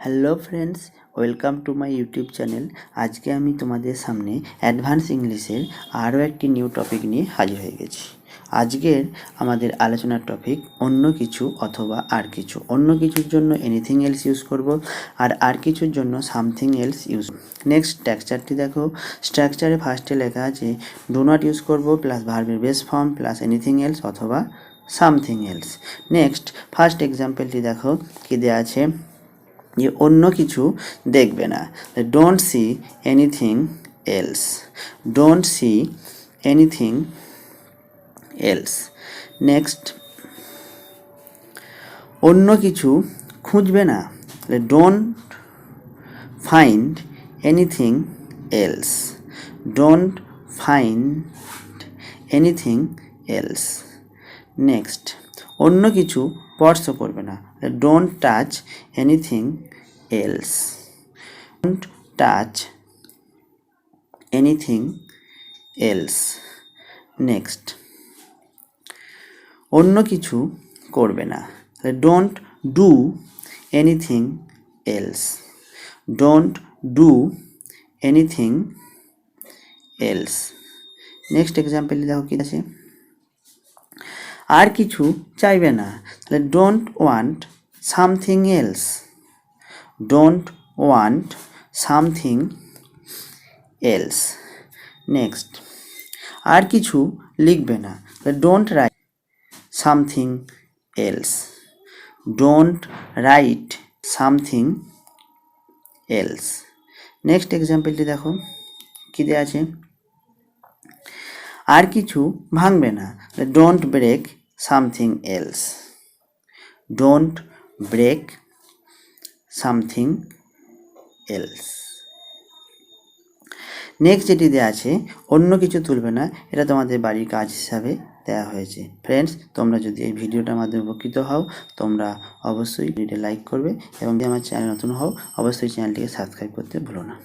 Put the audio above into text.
Hello friends, welcome to my YouTube channel. আজকে আমি তোমাদের সামনে অ্যাডভান্স ইংলিশের আরও একটি নিউ টপিক নিয়ে হাজির হয়ে গেছি। আজকের আমাদের আলোচনার টপিক অন্য কিছু অথবা আর কিছু। অন্য কিছুর জন্য এনিথিং এলস ইউজ করব, আর কিছুর জন্য সামথিং এলস ইউজ। নেক্সট স্ট্রাকচারটি দেখো। স্ট্রাকচারে ফার্স্টে লেখা আছে ডু নট ইউজ করব প্লাস ভার্বের base form plus anything else অথবা সামথিং এলস। নেক্সট ফার্স্ট এক্সাম্পলটি দেখো কি দেওয়া আছে, যে অন্য কিছু দেখবে না, don't see anything else, don't see anything else. Next অন্য কিছু খুঁজবে না, don't find anything else, don't find anything else. Next অন্য কিছু স্পর্শ করবে না, don't touch anything else, don't touch anything else. Next অন্য কিছু করবে না, don't do anything else, don't do anything else. Next example দেখো কি আছে, আর কিছু চাইবে না, তাহলে don't want something else, don't want something else. Next আর কিছু লিখবে না, don't write something else, don't write something else. Next এক্সাম্পলটি দেখো কী দেওয়া আছে, আর কিছু ভাঙবে না, don't break something else, don't break something else. Next যেটি দেওয়া আছে অন্য কিছু তুলবে না, এটা তোমাদের বাড়ির কাজ হিসাবে দেওয়া হয়েছে। ফ্রেন্ডস, তোমরা যদি এই ভিডিওটার মাধ্যমে উপকৃত হও, তোমরা অবশ্যই ভিডিওটা লাইক করবে এবং যদি আমার চ্যানেল নতুন হও অবশ্যই চ্যানেলটিকে সাবস্ক্রাইব করতে ভুলো না।